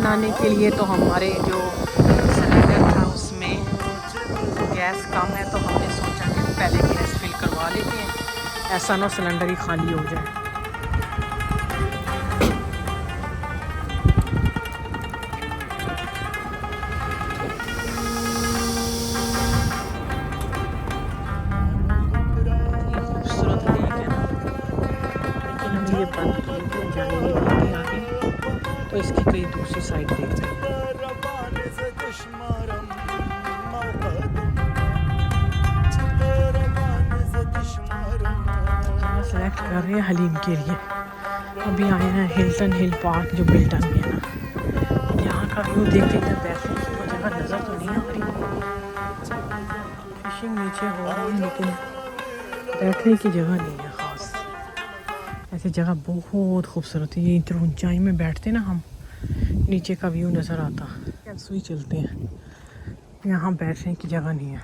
बनाने के लिए तो हमारे जो सिलेंडर था उसमें गैस कम है, तो हमने सोचा कि पहले गैस फिल करवा लेते हैं, ऐसा ना सिलेंडर ही खाली हो जाए। ये खूबसूरत लेक है ना, लेकिन हम ये बंद किए थे, जाने नहीं देंगे आगे, तो इसकी कहीं दूसरी साइड देखते हैं। सेलेक्ट कर रहे हैं हलीम के लिए। अभी आए हैं हिल्टन हिल पार्क जो बिल्टन में है ना, यहाँ का व्यू देखते हैं। बैठने की कोई जगह नज़र तो नहीं आ रही, फिशिंग नीचे हो रही है लेकिन बैठने की जगह नहीं है ख़ास। ऐसी जगह बहुत खूबसूरत है, ये इतनी ऊंचाई में बैठते ना हम, नीचे का व्यू नज़र आता। सुई चलते हैं, यहाँ बैठने की जगह नहीं है।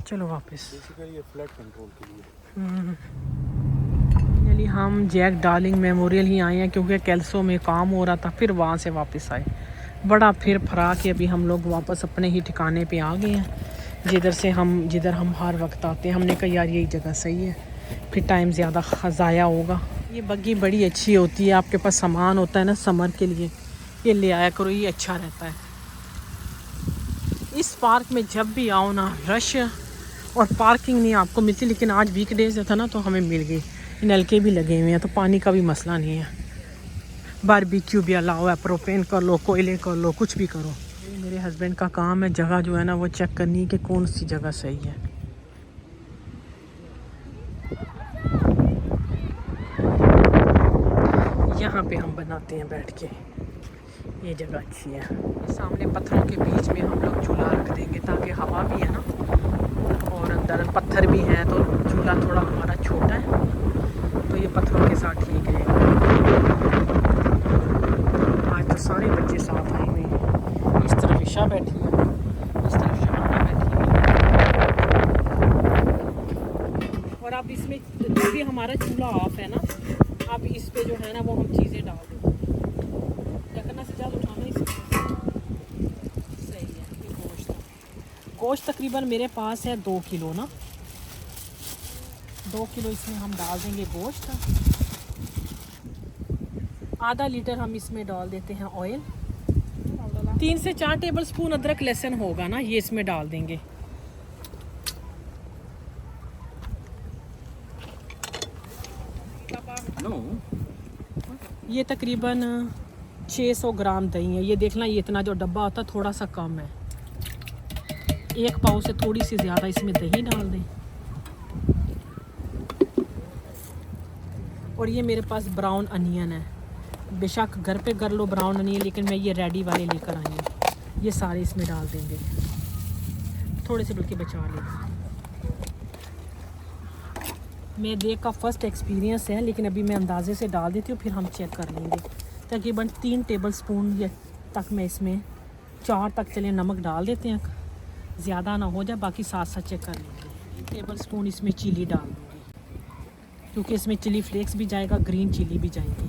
चलो वापस। ये फ्लड कंट्रोल के लिए। फाइनली हम जैक डार्लिंग मेमोरियल ही आए हैं, क्योंकि कैल्सो में काम हो रहा था, फिर वहाँ से वापस आए। बड़ा फिर फरा के अभी हम लोग वापस अपने ही ठिकाने पे आ गए हैं, जिधर हम हर वक्त आते हैं। हमने कहा यार यही जगह सही है, फिर टाइम ज़्यादा ज़ाया होगा। ये बग्गी बड़ी अच्छी होती है, आपके पास सामान होता है ना समर के लिए, ये ले आया करो, ये अच्छा रहता है। इस पार्क में जब भी आओ ना, रश और पार्किंग नहीं आपको मिलती, लेकिन आज वीकडेज था ना तो हमें मिल गई। नलके भी लगे हुए हैं, तो पानी का भी मसला नहीं है। बारबेक्यू भी अलाउ है, प्रोपेन कर लो, कोयले कर लो, कुछ भी करो। ये मेरे हस्बैंड का काम है, जगह जो है ना वो चेक करनी कि कौन सी जगह सही है। यहाँ पे हम बनाते हैं बैठ के, ये जगह अच्छी है। सामने पत्थरों के बीच में हम लोग झूला रख देंगे ताकि हवा भी है ना, और अंदर पत्थर भी हैं, तो झूला थोड़ा हमारा छोटा है, तो ये पत्थरों के साथ ठीक रहेगा। आज तो सारे बच्चे साथ आए हुए हैं। इस तरफ ईशा बैठी है, इस तरफ शहाना बैठी है। और अब इसमें जो भी हमारा चूल्हा ऑफ है ना, अब इस पे जो है ना वो हम चीज़ें डाल देंगे। क्या करना सजाद, उठाना इसमें सही है। ये गोश्त तकरीबन मेरे पास है 2 किलो ना, 2 किलो इसमें हम डाल देंगे गोश्त। आधा लीटर हम इसमें डाल देते हैं ऑयल। 3 से 4 टेबल स्पून अदरक लहसुन होगा ना, ये इसमें डाल देंगे। ये तकरीबन 600 ग्राम दही है। ये देखना, ये इतना जो डब्बा होता है थोड़ा सा कम है, 1 पाव से थोड़ी सी ज़्यादा इसमें दही डाल दें। और ये मेरे पास ब्राउन अनियन है, बेशक घर पे कर लो ब्राउन अनियन, लेकिन मैं ये रेडी वाले लेकर आई हूँ। ये सारे इसमें डाल देंगे, थोड़े से बल्कि बचा लेंगे। मैं देख का फ़र्स्ट एक्सपीरियंस है, लेकिन अभी मैं अंदाजे से डाल देती हूँ, फिर हम चेक कर लेंगे। तकरीबन 3 टेबल स्पून या तक मैं इसमें 4 तक चले नमक डाल देते हैं, ज़्यादा ना हो जाए, बाकी साथ साथ चेक कर लेंगे। 1 टेबल स्पून इसमें चिली डाल दूँगी, क्योंकि इसमें चिली फ्लेक्स भी जाएगा, ग्रीन चिली भी जाएगी।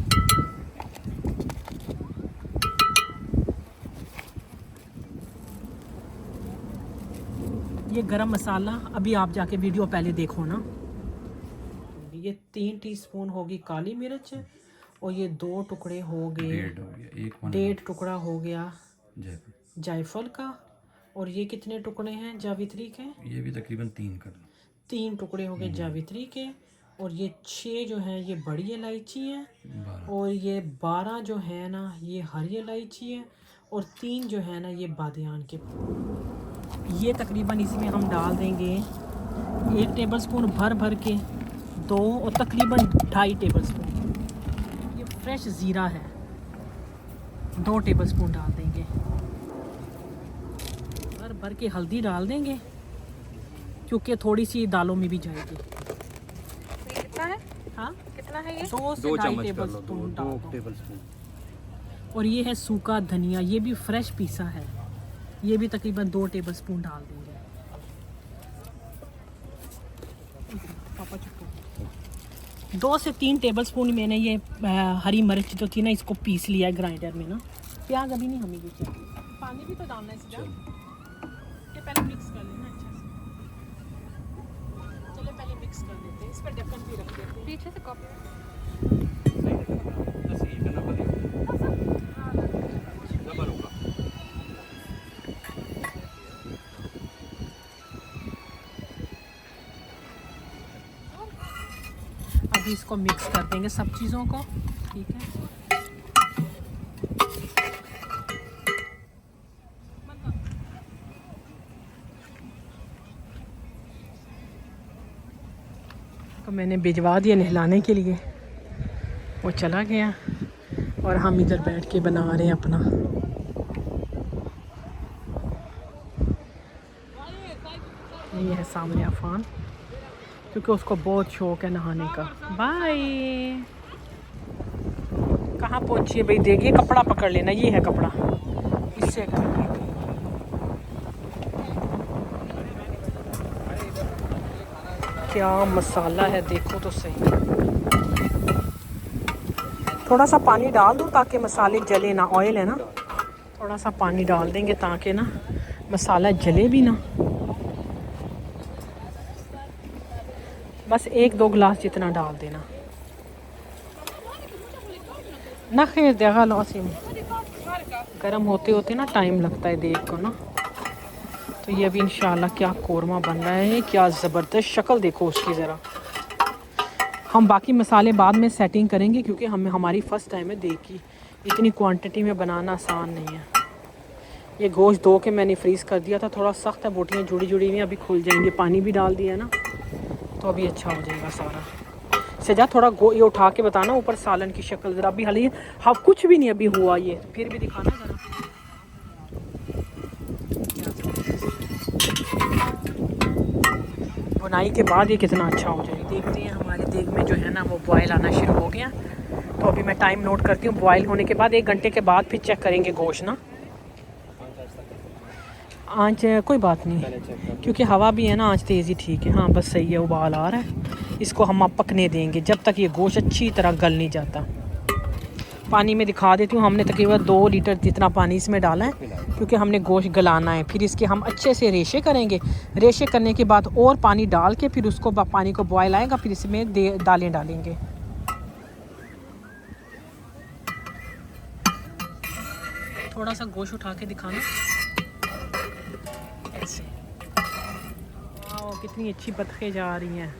ये गरम मसाला अभी आप जाके वीडियो पहले देखो ना। ये 3 टीस्पून होगी काली मिर्च, और ये 2 टुकड़े हो गए, 1.5 टुकड़ा हो गया जायफल का, और ये कितने टुकड़े हैं जावित्री के? ये भी तकरीबन 3 कर लो। 3 टुकड़े हो गए जावित्री के, और ये 6 जो हैं ये बड़ी इलायची है, और ये 12 जो है ना ये हरी इलायची है, और 3 जो है ना ये बादियान के। ये तकरीबन इसमें हम डाल देंगे 1 टेबल स्पून भर के, 2 और तकरीबन 2.5 टेबल स्पून ये फ्रेश ज़ीरा है, 2 टेबल स्पून डाल देंगे। भर के हल्दी डाल देंगे, क्योंकि थोड़ी सी दालों में भी जाएगी। कितना है? हाँ कितना है ये? 2 से 2.5 टेबल स्पून डाल दो। और ये है सूखा धनिया, ये भी फ्रेश पीसा है, ये भी तकरीबन 2 टेबल स्पून डाल देंगे। पापा चुप। 2 से 3 टेबलस्पून मैंने ये हरी मिर्च जो थी ना इसको पीस लिया है ग्राइंडर में ना। प्याज अभी नहीं हमें ये चाहिए, पानी भी तो डालना है इसमें। ये पहले मिक्स कर लेना अच्छा से। चलो पहले मिक्स कर लेते हैं, इस पर ढक्कन भी रख देते हैं। पीछे से कॉपी अभी इसको मिक्स कर देंगे सब चीज़ों को, ठीक है। तो मैंने भिजवा दिया नहलाने के लिए, वो चला गया और हम इधर बैठ के बना रहे हैं अपना। ये है सामने अफान, क्योंकि उसको बहुत शौक है नहाने का। बाय। कहाँ पहुँची है भाई? देखिए कपड़ा पकड़ लेना, ये है कपड़ा, इससे करेंगे। क्या मसाला है देखो तो सही। थोड़ा सा पानी डाल दो ताकि मसाले जले ना। ऑयल है ना, थोड़ा सा पानी डाल देंगे ताकि ना मसाला जले भी ना। बस 1-2 गिलास जितना डाल देना ना। खैर देखा लो सिम गर्म होते होते ना टाइम लगता है देख को ना। तो ये अभी इंशाल्लाह क्या कोरमा बन रहा है, क्या ज़बरदस्त शक्ल देखो उसकी ज़रा। हम बाकी मसाले बाद में सेटिंग करेंगे क्योंकि हमारी फ़र्स्ट टाइम है देखी, इतनी क्वांटिटी में बनाना आसान नहीं है। ये गोश्त धो के मैंने फ्रीज़ कर दिया था, थोड़ा सख्त है, बोटियाँ जुड़ी जुड़ी हुई, अभी खुल जाएंगी। पानी भी डाल दिया ना तो अभी अच्छा हो जाएगा सारा। सजा थोड़ा ये उठा के बताना ऊपर सालन की शक्ल ज़रा। अभी हाल हाँ कुछ भी नहीं अभी हुआ, ये फिर भी दिखाना ज़रा। बुनाई के बाद ये कितना अच्छा हो जाएगा। देखते हैं हमारे देग में जो है ना वो बॉयल आना शुरू हो गया। तो अभी मैं टाइम नोट करती हूँ। बॉयल होने के बाद 1 घंटे के बाद फिर चेक करेंगे गोश्त ना। आँच कोई बात नहीं क्योंकि हवा भी है ना, आँच तेज़ी ठीक है। हाँ बस सही है, उबाल आ रहा है। इसको हम अब पकने देंगे जब तक ये गोश्त अच्छी तरह गल नहीं जाता। पानी में दिखा देती हूँ, हमने तकरीबन 2 लीटर जितना पानी इसमें डाला है क्योंकि हमने गोश्त गलाना है। फिर इसके हम अच्छे से रेशे करेंगे। रेशे करने के बाद और पानी डाल के फिर उसको पानी को बॉयल आएगा, फिर इसमें दालें डालेंगे। थोड़ा सा गोश्त उठा के दिखाना ऐसे। वाह कितनी अच्छी बतखें जा रही हैं।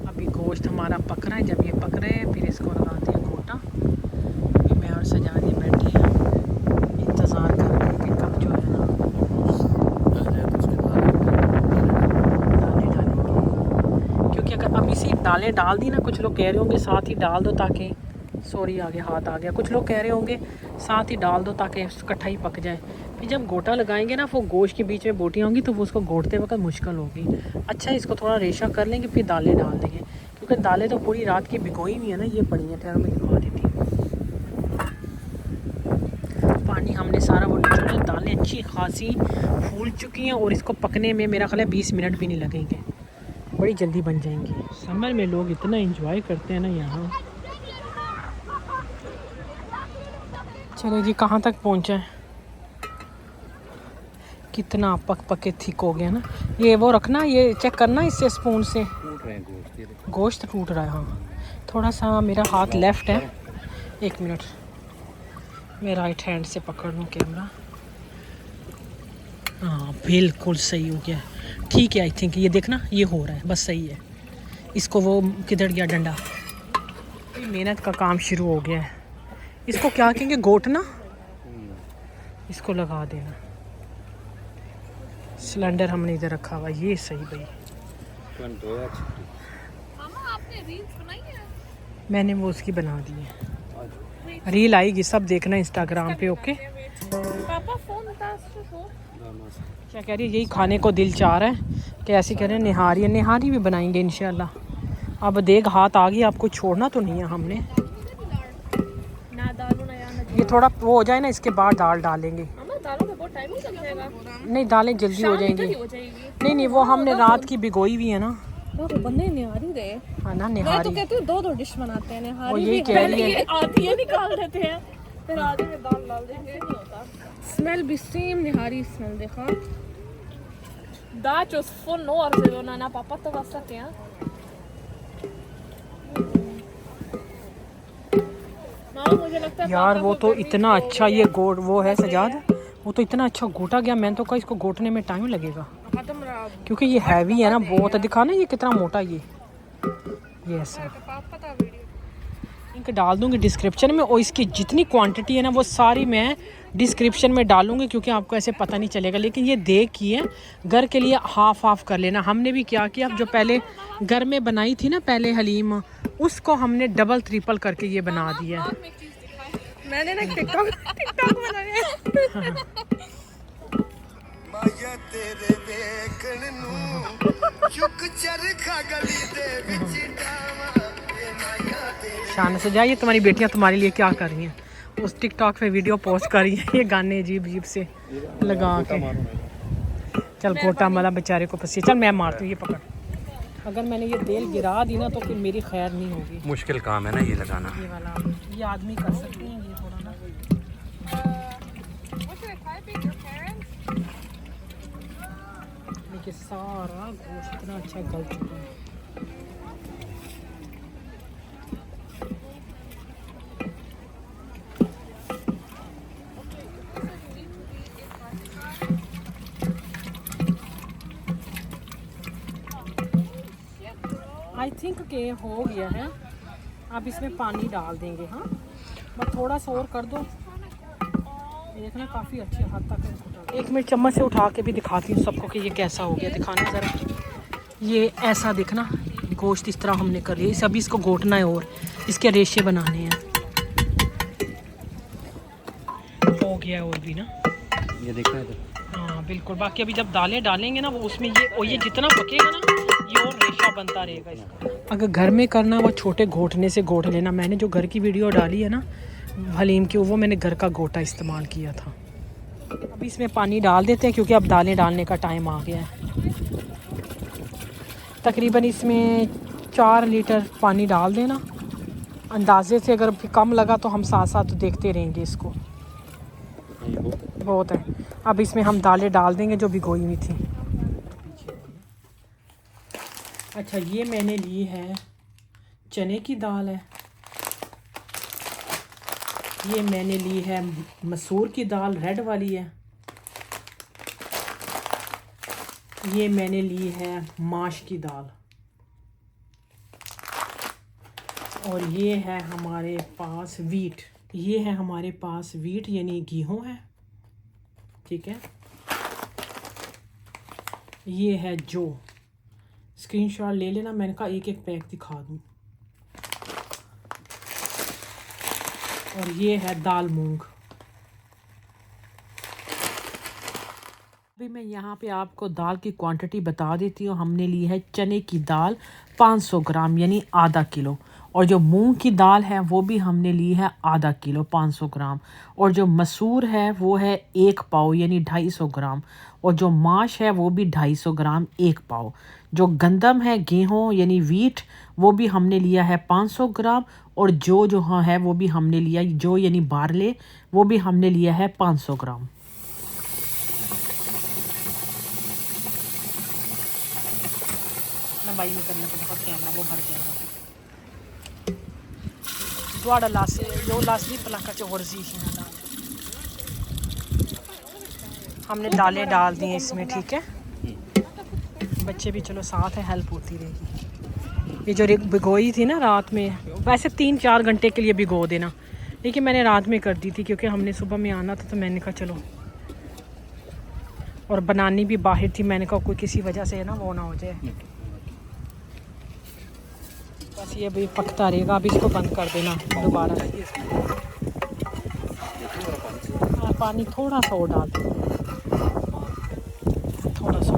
अभी गोश्त हमारा पक रहा है, जब ये पक रहे हैं फिर इसको लगाते हैं गोटा। मैं और सजादी बैठे हैं इंतज़ार कर रहे हैं कि कब जो है ना दालें डालेंगे। क्योंकि अगर अभी से दालें डाल दी ना, कुछ लोग कह रहे होंगे साथ ही डाल दो ताकि, सॉरी आगे हाथ आ गया, कुछ लोग कह रहे होंगे साथ ही डाल दो ताकि इकट्ठा ही पक जाए। फिर जब गोटा लगाएंगे ना वो गोश्त के बीच में बोटियाँ होंगी तो वो उसको गोटते वक्त मुश्किल होगी। अच्छा इसको थोड़ा रेशा कर लेंगे फिर दालें डाल देंगे, क्योंकि दालें तो पूरी रात की भिगोई हुई है ना। ये पड़ी हैं, ठहरो मैं दिखा देती हूँ। पानी हमने सारा वो निचोड़ा, दालें अच्छी खासी फूल चुकी हैं और इसको पकने में मेरा ख्याल है 20 मिनट भी नहीं लगेंगे, बड़ी जल्दी बन जाएंगी। समर में लोग इतना इंजॉय करते हैं ना यहाँ। चलो जी कहाँ तक पहुँचा है? कितना पक के थिक हो गया ना। ये वो रखना, ये चेक करना इससे स्पून से। टूट रहे हैं गोश्त, गोश्त टूट रहा है। हाँ थोड़ा सा मेरा हाथ लेफ़्ट है, 1 मिनट मैं राइट हैंड से पकड़ लूँ कैमरा। हाँ बिल्कुल सही हो गया, ठीक है। आई थिंक ये देखना ये हो रहा है, बस सही है। इसको वो किधर गया डंडा? मेहनत का काम शुरू हो गया है। इसको क्या कहेंगे? घोटना। इसको लगा देना। सिलेंडर हमने इधर रखा हुआ, ये सही भाई। मामा आपने रील्स बनाई है? मैंने वो उसकी बना दी है, रील आएगी सब देखना इंस्टाग्राम पे। ओके पापा फोन क्या कह रही है? यही खाने को दिल चाह रहा है कि ऐसी कह रहे हैं निहारी है। निहारी भी बनाएंगे इंशाल्लाह। अब देख हाथ आ गई, आपको छोड़ना तो नहीं है हमने। ना दालों ना यार, ये थोड़ा वो हो जाए ना इसके बाद दाल डालेंगे। दालों में बहुत टाइम लग जाएगा। नहीं दालें जल्दी हो जाएंगी। हो जाएगी। नहीं वो हमने रात की भिगोई हुई है ना। वो तो बंदे निहारी रहे। हाँ ना, मैं तो निहारी। कहती हूँ 2-2 डिश बनाते हैं। वो निहारी यही भी कह पहले रही है। ये आधी ये निकाल देते हैं, फिर आधे में दाल डाल देंगे। नहीं होता। स्मेल भी सेम निहारी स्मेल देखा। Dacios från Norge när pappa tog vassa till. मामा मुझे लगता है यार पापा वो को तो गर्मी इतना हो अच्छा गई ये गोट वो है सजाद, वो तो इतना अच्छा गोटा गया। मैंने तो कहा इसको गोटने में टाइम लगेगा खत्म रहा। क्योंकि ये हैवी है ना बहुत। दिखाना ये कितना मोटा ये ऐसा। पापा का वीडियो लिंक डाल दूंगी डिस्क्रिप्शन में, और इसकी जितनी क्वांटिटी है ना वो सारी मैं डिस्क्रिप्शन में डालूंगी, क्योंकि आपको ऐसे पता नहीं चलेगा। लेकिन ये देखिए घर के लिए हाफ हाफ कर लेना। हमने भी क्या किया, जो पहले घर में बनाई थी ना पहले हलीम, उसको हमने डबल ट्रिपल करके ये बना दिया है। मैंने ना टिकटॉक बनाया। माया तेरे वेखण नू चुक चरखा गली दे विच डावा ए माया तेरे। शान से जाइए, तुम्हारी बेटियां तुम्हारे लिए क्या कर रही हैं। उस टिकटॉक पे वीडियो पोस्ट कर रही है ये गाने अजीब अजीब से लगा के। चल गोटा मला बेचारे को पसी। चल मैं मारती हूँ, ये पकड़। अगर मैंने ये तेल गिरा दी ना तो फिर मेरी खैर नहीं होगी। मुश्किल काम है ना ये लगाना। ये वाला ये आदमी कर सकते हैं ये थोड़ा ना। देखिए सारा गोश्त इतना अच्छा गल चुका है। आई थिंक के हो गया है। अब इसमें पानी डाल देंगे। हाँ बस थोड़ा सा और कर दो। देखना काफ़ी अच्छे हद तक। एक मिनट चम्मच से उठा के भी दिखाती हूँ सबको कि ये कैसा हो गया। दिखाना ज़रा। ये ऐसा दिखना, गोश्त इस तरह हमने कर लिया। अभी इसको घोटना है और इसके रेशे बनाने हैं। हो गया और भी ना, ये देखना है हाँ बिल्कुल। बाकी अभी जब दालें डालेंगे ना वो उसमें ये जितना पकेगा ना ये और रेशा बनता रहेगा इसका। अगर घर में करना वो छोटे घोटने से घोट लेना। मैंने जो घर की वीडियो डाली है ना हलीम की, वो मैंने घर का गोटा इस्तेमाल किया था। अभी इसमें पानी डाल देते हैं क्योंकि अब दालें डालने का टाइम आ गया है। तकरीबन इसमें 4 लीटर पानी डाल देना अंदाजे से। अगर कम लगा तो हम साथ साथ देखते रहेंगे इसको। बहुत है। अब इसमें हम दालें डाल देंगे जो भिगोई हुई थी। अच्छा ये मैंने ली है चने की दाल है, ये मैंने ली है मसूर की दाल रेड वाली है, ये मैंने ली है माश की दाल, और ये है हमारे पास वीट। ये है हमारे पास वीट यानी गेहूँ है, ठीक है। ये है जो स्क्रीनशॉट ले लेना, मैंने कहा एक एक पैक दिखा दूँ। और ये है दाल मूंग। अभी मैं यहाँ पे आपको दाल की क्वांटिटी बता देती हूँ। हमने ली है चने की दाल 500 ग्राम यानी आधा किलो, और जो मूंग की दाल है वो भी हमने ली है आधा किलो 500 ग्राम, और जो मसूर है वो है 1 पाव यानी 250 ग्राम, और जो माश है वो भी 250 ग्राम 1 पाव। जो गंदम है गेहूँ यानी वीट वो भी हमने लिया है 500 ग्राम, और जो हाँ है वो भी हमने लिया, जो यानी बारले वो भी हमने लिया है 500 ग्राम। ना भाई में करना तो बहुत कैमरा वो भर जाएगा। द्वाड़ा लासे जो लासली पलाका चोरजी है। हमने दालें डाल दी हैं इसमें, ठीक है। बच्चे भी चलो साथ है, हेल्प होती रहेगी। ये जो भिगोई थी ना रात में, वैसे 3-4 घंटे के लिए भिगो देना, लेकिन मैंने रात में कर दी थी क्योंकि हमने सुबह में आना था, तो मैंने कहा चलो। और बनानी भी बाहर थी, मैंने कहा कोई किसी वजह से ना वो ना हो जाए। बस ये अभी पकता रहेगा। अब इसको बंद कर देना दोबारा। हाँ पानी थोड़ा सा और डाल दो, थोड़ा सा।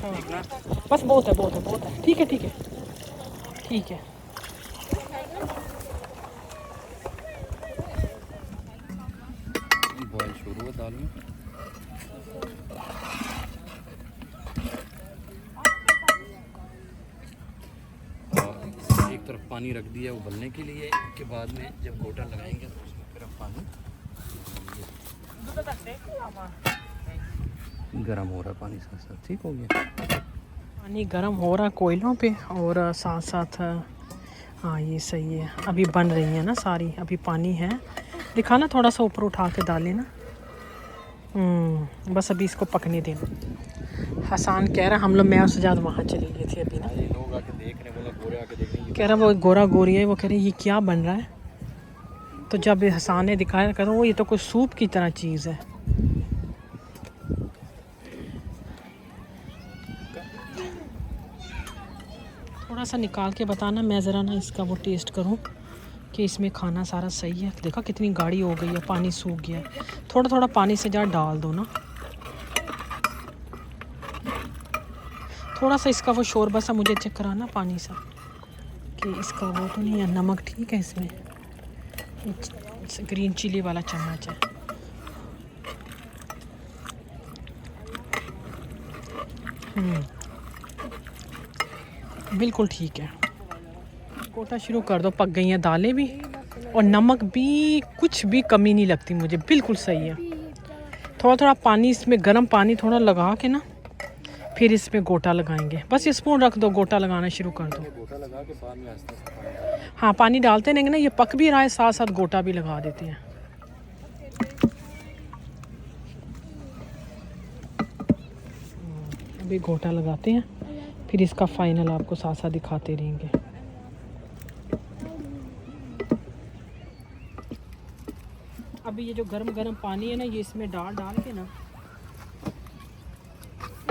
हाँ बस बहुत है, बहुत है, बहुत है। ठीक है, ठीक है, ठीक है। बॉयल शुरू हुआ दाल रही हूँ। और एक तरफ पानी रख दिया उबलने के लिए, के बाद में जब गोटा लगाएंगे तो उसमें फिर पानी गर्म हो रहा है, पानी साथ साथ ठीक हो गया। पानी गर्म हो रहा कोयलों पे और साथ साथ हाँ ये सही है। अभी बन रही है ना सारी, अभी पानी है। दिखाना थोड़ा सा ऊपर उठा के डालें ना। बस अभी इसको पकने देना। हसान कह रहा हम लोग मैं और सजाद वहाँ चले गए थे अभी ना। ये लोग आके देख रहे हैं, बोला गोरे आके देख रहे हैं। कह रहा वो गोरा गोरी है, वो कह रहे ये क्या बन रहा है। तो जब हसान ने दिखाया कह रहा वो ये तो कोई सूप की तरह चीज़ है। थोड़ा सा निकाल के बताना, मैं ज़रा ना इसका वो टेस्ट करूं कि इसमें खाना सारा सही है। देखा कितनी गाढ़ी हो गई है, पानी सूख गया है। थोड़ा थोड़ा पानी से ज़रा डाल दो ना। थोड़ा सा इसका वो शोरबा सा मुझे चेक कराना पानी सा कि इसका वो तो नहीं है, नमक ठीक है इसमें। ग्रीन चिली वाला चम्मच है। बिल्कुल ठीक है। कोटा शुरू कर दो, पक गई हैं दालें भी और नमक भी, कुछ भी कमी नहीं लगती मुझे, बिल्कुल सही है। थोड़ा थोड़ा पानी इसमें, गर्म पानी थोड़ा लगा के ना फिर इसमें गोटा लगाएंगे। बस ये स्पून रख दो, गोटा लगाना शुरू कर दो। गोटा लगा के बाद में आस्ते आस्ते हाँ पानी डालते रहेंगे ना, ये पक भी रहा है, साथ साथ गोटा भी लगा देते हैं। अभी गोटा लगाते हैं, फिर इसका फाइनल आपको साथ साथ दिखाते रहेंगे। अभी ये जो गरम गरम पानी है ना, ये इसमें डाल के ना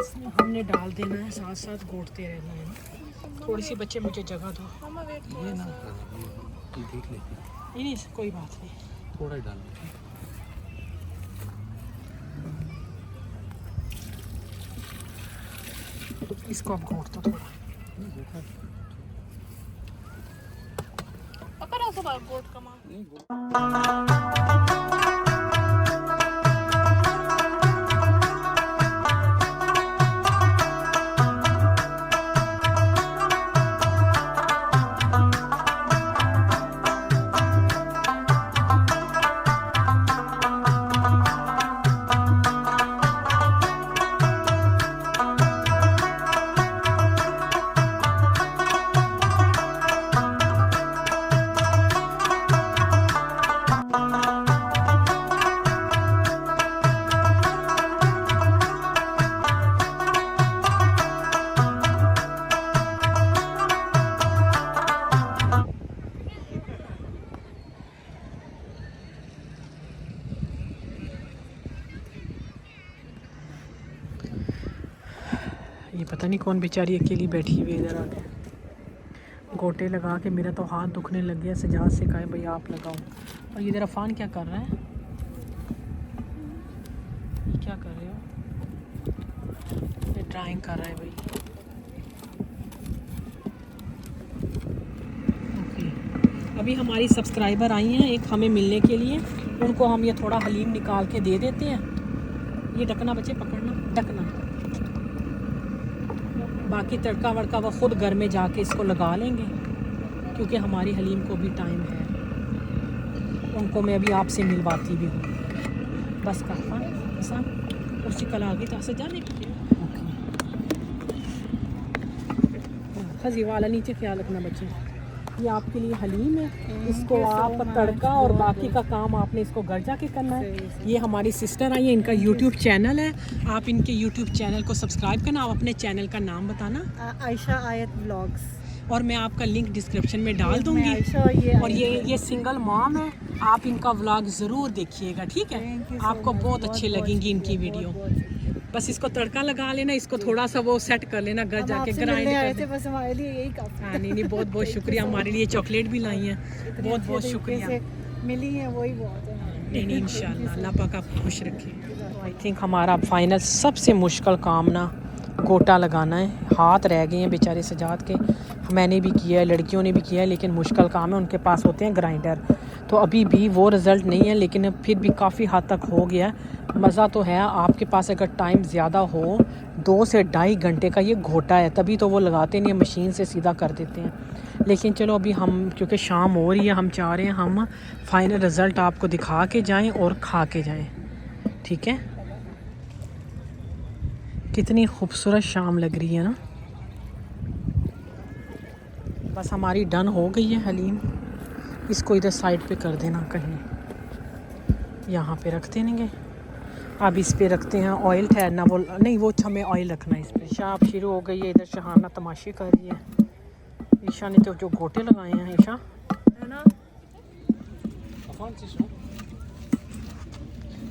इसमें हमने डाल देना है, साथ साथ घोटते रहना है ना। थोड़ी सी बच्चे मुझे जगह दो। ये ना देख लेते हैं। नहीं कोई बात नहीं, थोड़ा ही डालना। इसको अब घोट दो थोड़ा। पकड़ा सब गोट कमा। ये पता नहीं कौन बेचारी अकेली बैठी हुई इधर आके गोटे लगा के। मेरा तो हाथ दुखने लग गया। सजाद से कहा भाई आप लगाओ। और ये इधर अफान क्या कर रहा है, ये क्या कर रहे हो? ये ड्राइंग कर रहा है भाई। ओके, अभी हमारी सब्सक्राइबर आई हैं एक हमें मिलने के लिए। उनको हम ये थोड़ा हलीम निकाल के दे देते हैं। ये ढकना बच्चे, पकड़ना ढकना। बाकी तड़का वड़का वो ख़ुद घर में जाके इसको लगा लेंगे, क्योंकि हमारी हलीम को भी टाइम है। उनको मैं अभी आपसे मिलवाती भी हूँ। बस काफ़ा ऐसा उसी कल आगे तो से जाने खजी वाला नीचे ख्याल रखना बच्चे। ये आपके लिए हलीम है, इसको आप तड़का और बाकी का काम आपने इसको घर जाके करना है। ये हमारी सिस्टर आई है, इनका यूट्यूब चैनल है। आप इनके यूट्यूब चैनल को सब्सक्राइब करना। आप अपने चैनल का नाम बताना। आयशा आयत व्लॉग्स। और मैं आपका लिंक डिस्क्रिप्शन में डाल दूंगी। और ये सिंगल मॉम है, आप इनका व्लॉग ज़रूर देखिएगा, ठीक है? आपको बहुत अच्छी लगेंगी इनकी वीडियो। बस इसको तड़का लगा लेना, इसको थोड़ा सा वो सेट कर लेना, घर जाके ग्राइंड कर लेना। बस हमारे लिए यही काफी। हाँ नहीं बहुत बहुत शुक्रिया। हमारे लिए चॉकलेट भी लाई हैं, बहुत बहुत शुक्रिया। मिली है वही बहुत है। नहीं इंशाल्लाह अल्लाह पाक आपको खुश रखे। आई थिंक हमारा फाइनल सबसे मुश्किल काम ना गोटा लगाना है। हाथ रह गए हैं बेचारे सजाद के, मैंने भी किया है, लड़कियों ने भी किया है, लेकिन मुश्किल काम है, उनके पास होते हैं ग्राइंडर, तो अभी भी वो रिज़ल्ट नहीं है, लेकिन फिर भी काफ़ी हद तक हो गया। मज़ा तो है, आपके पास अगर टाइम ज़्यादा हो 2 से 2.5 घंटे का ये घोटा है, तभी तो वो लगाते नहीं, मशीन से सीधा कर देते हैं। लेकिन चलो अभी हम, क्योंकि शाम हो रही है, हम चाह रहे हैं हम फाइनल रिज़ल्ट आपको दिखा के जाएं और खा के जाएं, ठीक है। कितनी खूबसूरत शाम लग रही है ना। बस हमारी डन हो गई है हलीम, इसको इधर साइड पे कर देना, कहीं यहाँ पे रख देंगे। अब इस पे रखते हैं ऑयल, ठहरना वो नहीं, वो हमें ऑयल रखना है इस पर। शाम शुरू हो गई है, इधर शहाना तमाशे कर रही है। ईशा ने तो जो गोटे लगाए हैं, ईशा है ना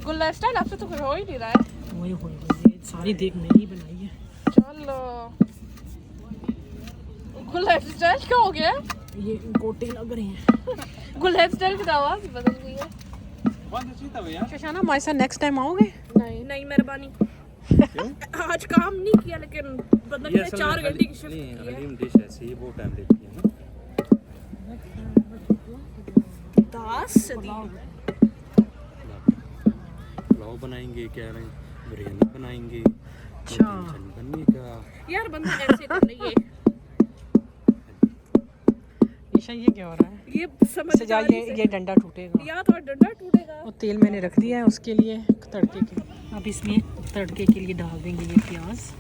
गुल्ला स्टाइल आपसे तो कुछ हो ही नहीं रहा है। वही सारी देख मेरी बनाई है। चलो गुल्ला स्टाइल क्या हो गया? ये गोटे लग रहे हैं। गुल्ला स्टाइल की आवाज भी बदल गई है। शशाना हमारे साथ नेक्स्ट टाइम आओगे? नहीं नहीं मेहरबानी। आज काम नहीं किया, लेकिन बंदा ने 4 घंटे की शिफ्ट की है। हलीम डिश ऐसी है, बहुत टाइम लेती है ना। 10 सदी पुलाव बनाएंगे, कह रहे हैं बिरयानी बनाएंगे। अच्छा बनने का यार बंदा ऐसे कर रही है। ईशा ये क्या हो रहा है? ये समझ सजा, ये डंडा टूटेगा। या तो डंडा टूटेगा। और तेल मैंने रख दिया है उसके लिए, तड़के के। अब इसमें तड़के के लिए डाल देंगे ये प्याज।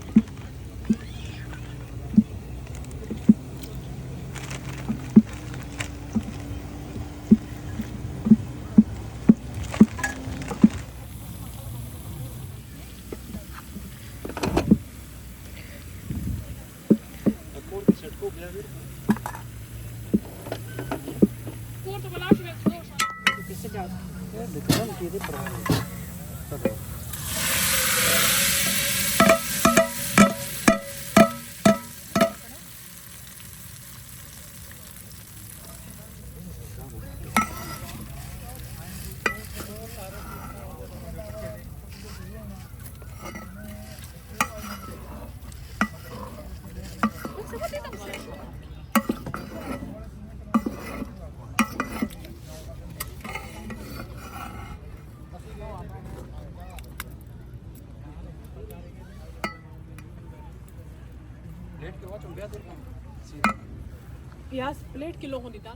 प्याज प्लेट किलो हो दीता।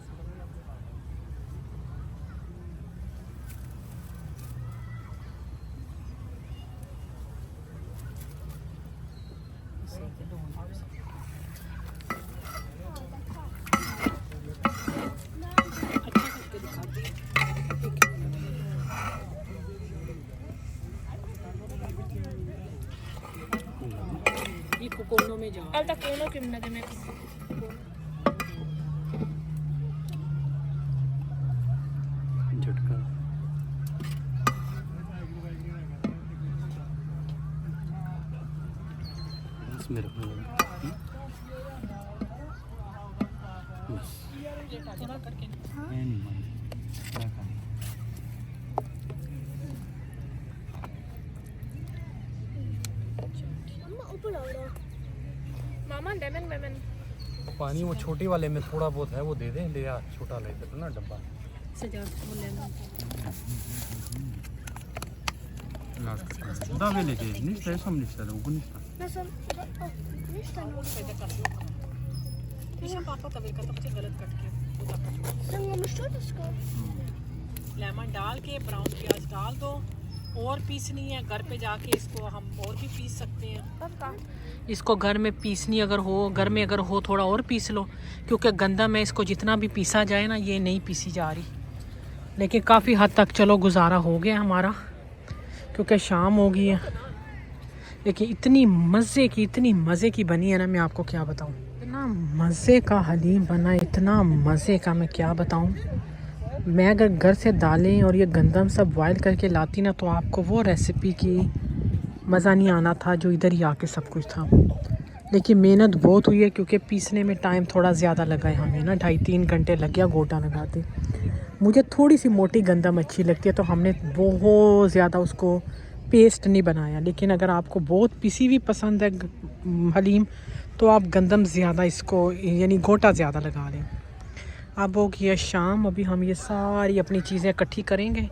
ये कोकोनो में जाओ। Alta kono kimna demek. झटका इसमें रखना थोड़ा करके मामा लेमन पानी वो छोटी वाले में थोड़ा बहुत है, वो दे दें, ले यार छोटा ले दे ना डब्बा। Da böyle değil. Ništa, ja sam ništa, da mogu ništa. पापा तवे का तो मुझे गलत कट किया। लेमन डाल के ब्राउन प्याज डाल दो, और पीसनी है घर पे जाके इसको हम और भी पीस सकते हैं। इसको घर में पीसनी अगर हो, घर में अगर हो थोड़ा और पीस लो, क्योंकि गंदम है, इसको जितना भी पीसा जाए ना ये नहीं पीसी जा रही। लेकिन काफ़ी हद तक चलो गुजारा हो गया हमारा, क्योंकि शाम हो गई है। लेकिन इतनी मज़े की बनी है ना, मैं आपको क्या बताऊँ। इतना मज़े का हलीम बना, इतना मज़े का, मैं क्या बताऊँ। मैं अगर घर से दालें और ये गंदम सब बॉयल करके लाती ना, तो आपको वो रेसिपी की मज़ा नहीं आना था जो इधर ही आके सब कुछ था। लेकिन मेहनत बहुत हुई है, क्योंकि पीसने में टाइम थोड़ा ज़्यादा लगा है हमें ना, 2.5-3 घंटे लग गया गोटा लगाते। मुझे थोड़ी सी मोटी गंदम अच्छी लगती है, तो हमने बहुत ज़्यादा उसको पेस्ट नहीं बनाया। लेकिन अगर आपको बहुत पिसी हुई पसंद है हलीम तो आप गंदम ज़्यादा इसको यानी गोटा ज़्यादा लगा लें। अब हो गया शाम, अभी हम ये सारी अपनी चीज़ें इकट्ठी करेंगे,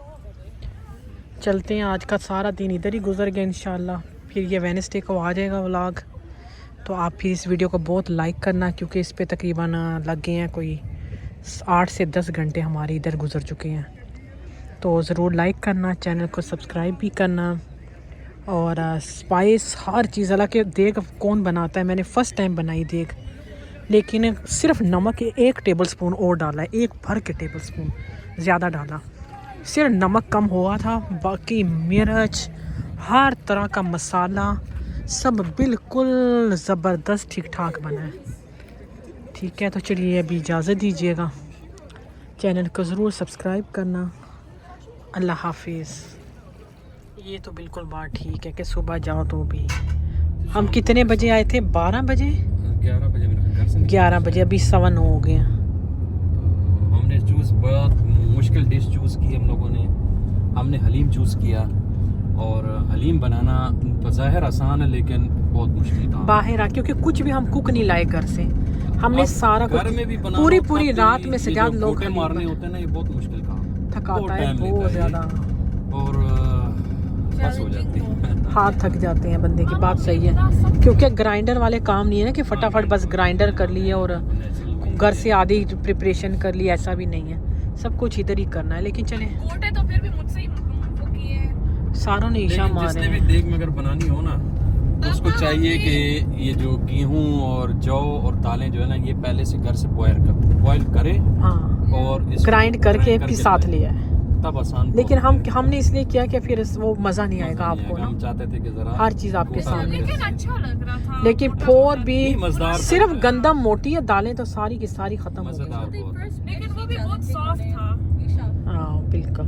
चलते हैं। आज का सारा दिन इधर ही गुजर गया इंशाल्लाह। फिर ये वेडनेसडे को आ जाएगा व्लॉग, तो आप फिर इस वीडियो को बहुत लाइक करना क्योंकि इस पे तकरीबन लग गए हैं कोई 8 से 10 घंटे हमारे इधर गुजर चुके हैं। तो ज़रूर लाइक करना, चैनल को सब्सक्राइब भी करना। और स्पाइस हर चीज़, हालांकि देग कौन बनाता है, मैंने फ़र्स्ट टाइम बनाई देग, लेकिन सिर्फ नमक 1 टेबल स्पून और डाला है, 1 भर के टेबल स्पून ज़्यादा डाला, सिर्फ नमक कम हुआ था। बाकी मिर्च हर तरह का मसाला सब बिल्कुल ज़बरदस्त ठीक ठाक बना है। ठीक है, तो चलिए अभी इजाज़त दीजिएगा, चैनल को ज़रूर सब्सक्राइब करना। अल्लाह हाफिज़। ये तो बिल्कुल बात ठीक है कि सुबह जाओ तो भी हम कितने बजे आए थे? 12 बजे 11 बजे मेरे घर से 11 बजे, अभी 9:15 हो गए हैं। तो हमने चूज़ बहुत मुश्किल डिश चूज़ की हम लोगों ने। हमने हलीम चूज़ किया, और हलीम बनाना बज़ाहिर आसान है लेकिन बहुत मुश्किल काम। बाहर आ क्योंकि कुछ भी हम कुक नहीं लाए घर से, हमने अब सारा घर कुछ में भी बनाना पूरी तब पूरी भी रात में ये सजाद जो लोग गोटे मारने होते हैं ना, ये बहुत मुश्किल काम है, थकाता है time बहुत लेता है ज़्यादा, ये। और बस हो जाती है। हाथ थक जाते हैं बंदे की, बात सही है। क्योंकि ग्राइंडर वाले काम नहीं है ना कि फटाफट बस ग्राइंडर कर लिए और घर से आधी प्रिपरेशन कर ली, ऐसा भी नहीं है, सब कुछ इधर ही करना है। लेकिन चले, गोटे तो फिर भी मुझसे ही वो किए हैं। सारों ने ईशा लेकिन मारे जिसने भी हैं। देग में अगर बनानी हो ना, तो उसको चाहिए कि ये जो गेहूं और जौ और दालें जो है ना, ये पहले से घर से बॉयल करे हाँ, और इसको ग्राइंड करके grind फिर साथ लिया है। तब आसान। लेकिन हमने इसलिए किया कि फिर वो मज़ा नहीं आएगा आपको ना, हम चाहते थे कि जरा हर चीज़ आपके गोटा सामने। लगे। लेकिन अच्छा लग रहा था। लेकिन फोर भी मज़ेदार सिर्फ था। गंदम मोटी है, दालें तो सारी की सारी ख़त्म हो मज़ेदार गई। बहुत। लेकिन वो भी बहुत सॉफ्ट था। हाँ बिल्कुल।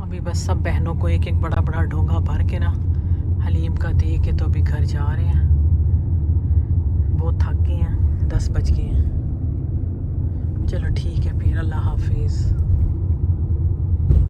अभी बस सब बहनों को एक एक बड़ा बड़ा डोंगा भर के ना हलीम का दे के तो अभी घर जा रहे हैं। बहुत थक गए हैं, 10 बज गए हैं। चलो ठीक है फिर, अल्लाह हाफिज़।